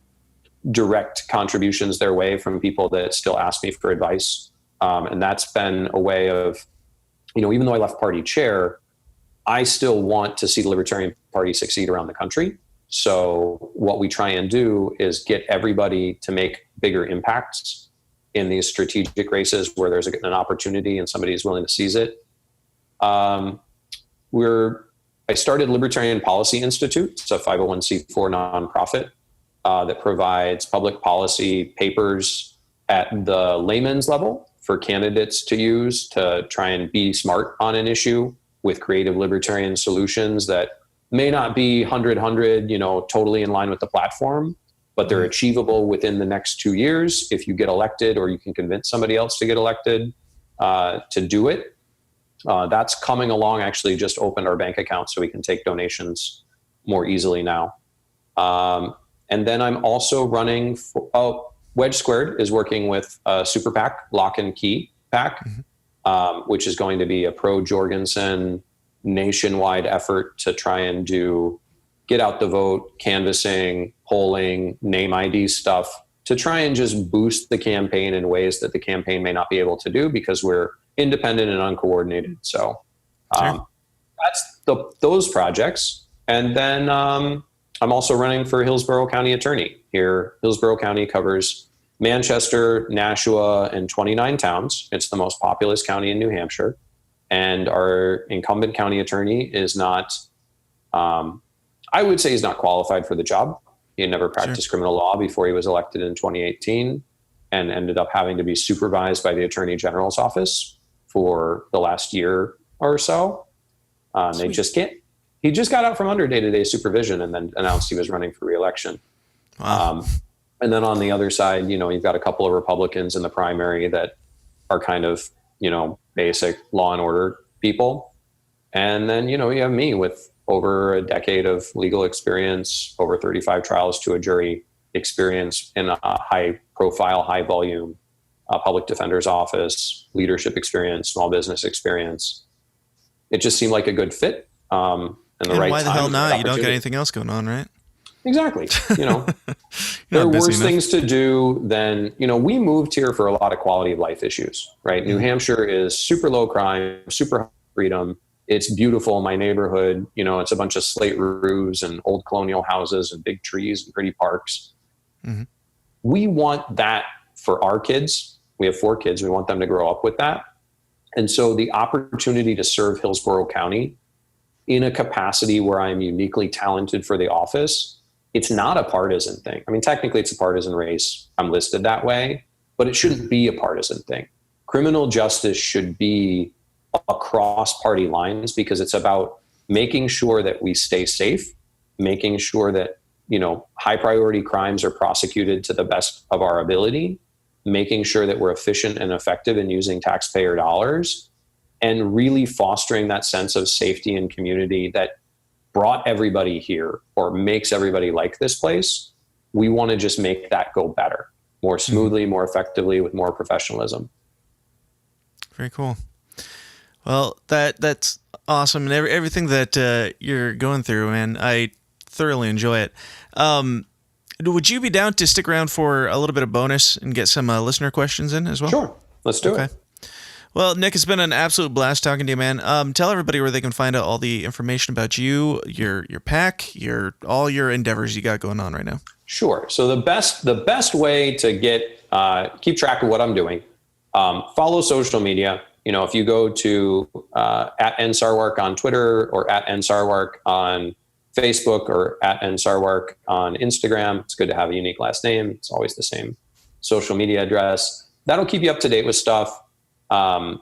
direct contributions their way from people that still ask me for advice. And that's been a way of, you know, even though I left party chair, I still want to see the Libertarian Party succeed around the country. So what we try and do is get everybody to make bigger impacts in these strategic races where there's an opportunity and somebody is willing to seize it. I started Libertarian Policy Institute. It's a 501c4 nonprofit that provides public policy papers at the layman's level for candidates to use to try and be smart on an issue with creative libertarian solutions that may not be 100, you know, totally in line with the platform, but they're achievable within the next 2 years if you get elected, or you can convince somebody else to get elected to do it. That's coming along. Actually just opened our bank account so we can take donations more easily now. And then I'm also running for, Wedge Squared is working with Super PAC, Lock and Key PAC, which is going to be a pro Jorgensen nationwide effort to try and get out the vote, canvassing, polling, name ID stuff, to try and just boost the campaign in ways that the campaign may not be able to do because we're independent and uncoordinated. So that's those projects. And then I'm also running for Hillsborough County Attorney here. Hillsborough County covers Manchester, Nashua, and 29 towns. It's the most populous county in New Hampshire. And our incumbent county attorney is not, I would say he's not qualified for the job. He had never practiced criminal law before he was elected in 2018 and ended up having to be supervised by the Attorney General's office for the last year or so. They just can't. He just got out from under day-to-day supervision and then announced he was running for re-election. Wow. And then on the other side, you've got a couple of Republicans in the primary that are kind of, basic law and order people. And then, you have me with over a decade of legal experience, over 35 trials to a jury experience in a high profile, high volume public defender's office, leadership experience, small business experience. It just seemed like a good fit. And right why the time, hell not? right You don't get anything else going on, right? Exactly. There are worse things to do than, we moved here for a lot of quality of life issues, right? New Hampshire is super low crime, super high freedom. It's beautiful. My neighborhood, it's a bunch of slate roofs and old colonial houses and big trees and pretty parks. Mm-hmm. We want that for our kids. We have 4 kids. We want them to grow up with that. And so the opportunity to serve Hillsborough County in a capacity where I'm uniquely talented for the office, it's not a partisan thing. I mean, technically it's a partisan race. I'm listed that way, but it shouldn't be a partisan thing. Criminal justice should be across party lines because it's about making sure that we stay safe, making sure that, high priority crimes are prosecuted to the best of our ability, making sure that we're efficient and effective in using taxpayer dollars, and really fostering that sense of safety and community that brought everybody here or makes everybody like this place. We want to just make that go better, more smoothly, more effectively, with more professionalism. Very cool. Well, that's awesome. And everything that you're going through, man, I thoroughly enjoy it. Would you be down to stick around for a little bit of bonus and get some listener questions in as well? Sure. Let's do it. Well, Nick, it's been an absolute blast talking to you, man. Tell everybody where they can find out all the information about you, your pack, all your endeavors you got going on right now. Sure. So the best way to keep track of what I'm doing, follow social media. If you go to @nsarwark on Twitter or @nsarwark on Facebook or @nsarwark on Instagram, it's good to have a unique last name. It's always the same social media address. That'll keep you up to date with stuff. And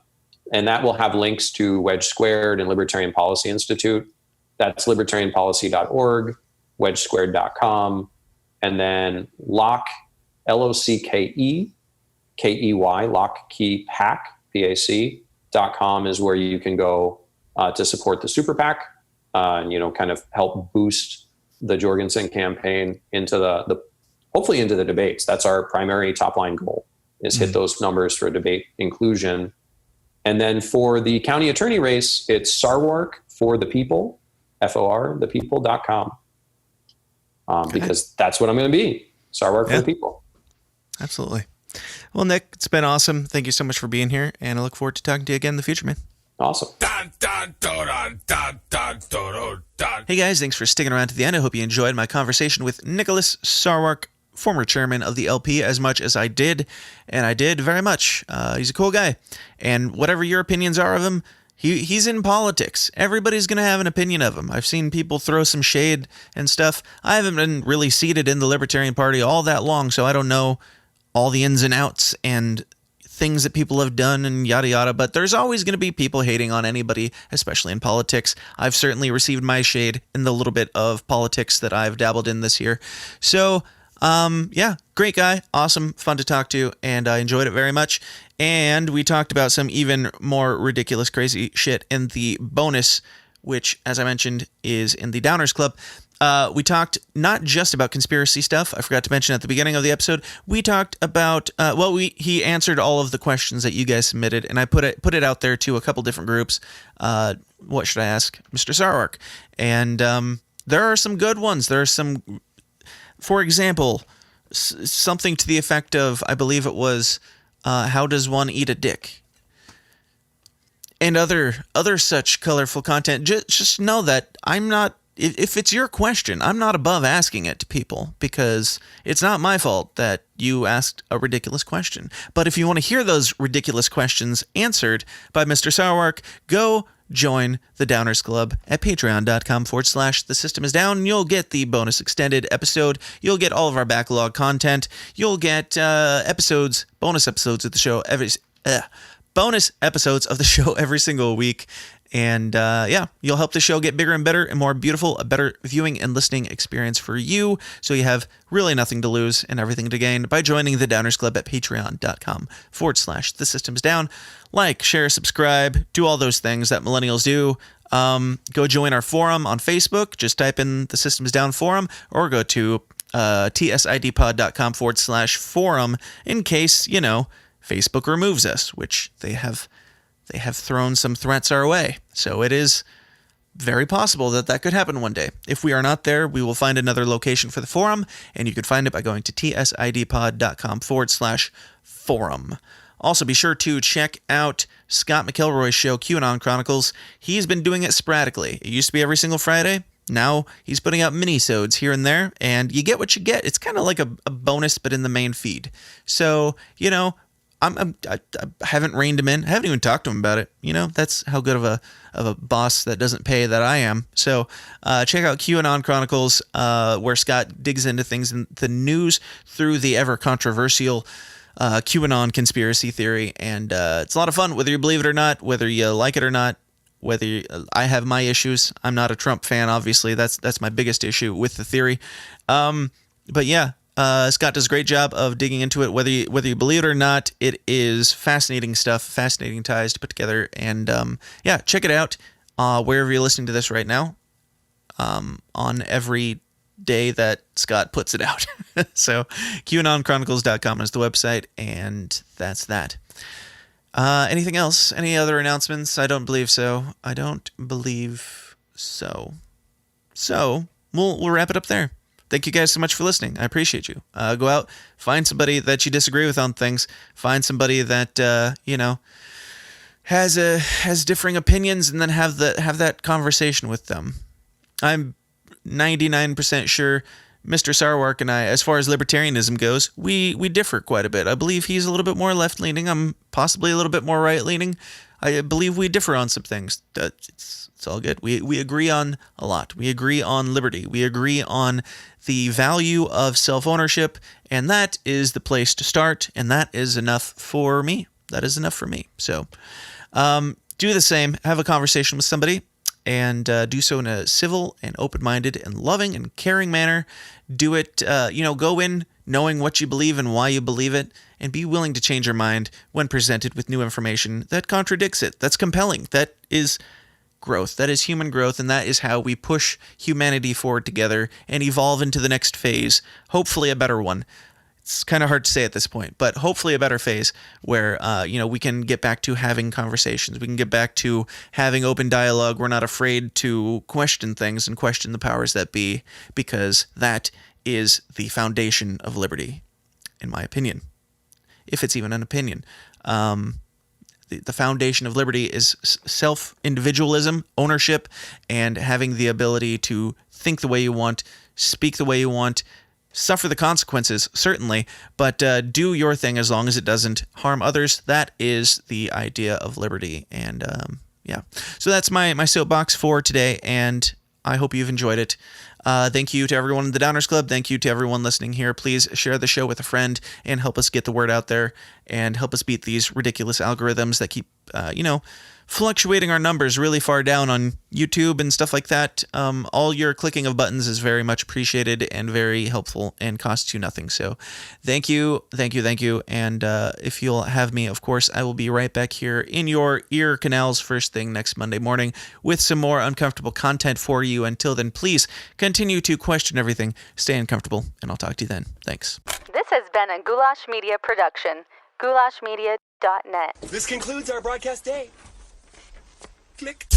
that will have links to Wedge Squared and Libertarian Policy Institute. That's libertarianpolicy.org, wedgesquared.com. And then Lock, LOCKEKEY, Lock Key Pack, PAC.com is where you can go to support the Super PAC and, kind of help boost the Jorgensen campaign into hopefully into the debates. That's our primary top line goal, is hit those numbers for debate inclusion. And then for the county attorney race, it's Sarwark for the people, FOR, thepeople.com. Because that's what I'm going to be, Sarwark for the people. Absolutely. Well, Nick, it's been awesome. Thank you so much for being here, and I look forward to talking to you again in the future, man. Awesome. Hey guys, thanks for sticking around to the end. I hope you enjoyed my conversation with Nicholas Sarwark, former chairman of the LP, as much as I did, and I did very much. He's a cool guy, and whatever your opinions are of him, he's in politics. Everybody's going to have an opinion of him. I've seen people throw some shade and stuff. I haven't been really seated in the Libertarian Party all that long, so I don't know all the ins and outs and things that people have done and yada yada, but there's always going to be people hating on anybody, especially in politics. I've certainly received my shade in the little bit of politics that I've dabbled in this year. So, yeah, great guy, awesome, fun to talk to, and I enjoyed it very much. And we talked about some even more ridiculous, crazy shit in the bonus, which, as I mentioned, is in the Downers Club. We talked not just about conspiracy stuff. I forgot to mention at the beginning of the episode. We talked about he answered all of the questions that you guys submitted, and I put it out there to a couple different groups. What should I ask Mr. Sarwark? And there are some good ones. There are some, for example, something to the effect of, I believe it was, how does one eat a dick? And other such colorful content. Just know that I'm not. If it's your question, I'm not above asking it to people, because it's not my fault that you asked a ridiculous question. But if you want to hear those ridiculous questions answered by Mr. Sarwark, go join the Downers Club at patreon.com/The System Is Down. You'll get the bonus extended episode. You'll get all of our backlog content. You'll get bonus episodes of the show bonus episodes of the show every single week. And you'll help the show get bigger and better and more beautiful, a better viewing and listening experience for you. So you have really nothing to lose and everything to gain by joining the Downers Club at patreon.com/thesystemsdown. Like, share, subscribe, do all those things that millennials do. Go join our forum on Facebook. Just type in the Systems Down forum, or go to tsidpod.com/forum in case, Facebook removes us, which they have thrown some threats our way. So it is very possible that could happen one day. If we are not there, we will find another location for the forum, and you can find it by going to tsidpod.com/forum. Also, be sure to check out Scott McElroy's show, QAnon Chronicles. He's been doing it sporadically. It used to be every single Friday. Now he's putting out mini-sodes here and there, and you get what you get. It's kind of like a bonus, but in the main feed. So, I haven't reined him in. I haven't even talked to him about it. That's how good of a boss that doesn't pay that I am. So check out QAnon Chronicles, where Scott digs into things in the news through the ever controversial QAnon conspiracy theory, and it's a lot of fun, whether you believe it or not, whether you like it or not. I have my issues. I'm not a Trump fan, obviously. That's my biggest issue with the theory. But yeah. Scott does a great job of digging into it, whether you believe it or not. It is fascinating stuff, fascinating ties to put together, and check it out wherever you're listening to this right now, on every day that Scott puts it out. So QAnonChronicles.com is the website, and that's that. Anything else? Any other announcements? I don't believe so. So we'll wrap it up there. Thank you guys so much for listening. I appreciate you. Go out, find somebody that you disagree with on things. Find somebody that has differing opinions, and then have that conversation with them. I'm 99% sure Mr. Sarwark and I, as far as libertarianism goes, we differ quite a bit. I believe he's a little bit more left-leaning. I'm possibly a little bit more right-leaning. I believe we differ on some things. It's all good. We agree on a lot. We agree on liberty. We agree on the value of self-ownership, and that is the place to start, and that is enough for me. So do the same. Have a conversation with somebody, and do so in a civil and open-minded and loving and caring manner. Do it, go in knowing what you believe and why you believe it, and be willing to change your mind when presented with new information that contradicts it. That's compelling. That is growth. That is human growth, and that is how we push humanity forward together and evolve into the next phase, hopefully a better one. It's kind of hard to say at this point, but hopefully a better phase where, we can get back to having conversations. We can get back to having open dialogue. We're not afraid to question things and question the powers that be, because that is the foundation of liberty, in my opinion. If it's even an opinion. The foundation of liberty is self-individualism, ownership, and having the ability to think the way you want, speak the way you want, suffer the consequences, certainly, but do your thing as long as it doesn't harm others. That is the idea of liberty. And so that's my soapbox for today, and I hope you've enjoyed it. Thank you to everyone in the Downers Club. Thank you to everyone listening here. Please share the show with a friend and help us get the word out there and help us beat these ridiculous algorithms that keep, fluctuating our numbers really far down on YouTube and stuff like that. All your clicking of buttons is very much appreciated and very helpful and costs you nothing. So thank you. And if you'll have me, of course, I will be right back here in your ear canals first thing next Monday morning with some more uncomfortable content for you. Until then, please continue to question everything, stay uncomfortable, and I'll talk to you then. Thanks. This has been a Goulash Media production. goulashmedia.net. This concludes our broadcast day. Click.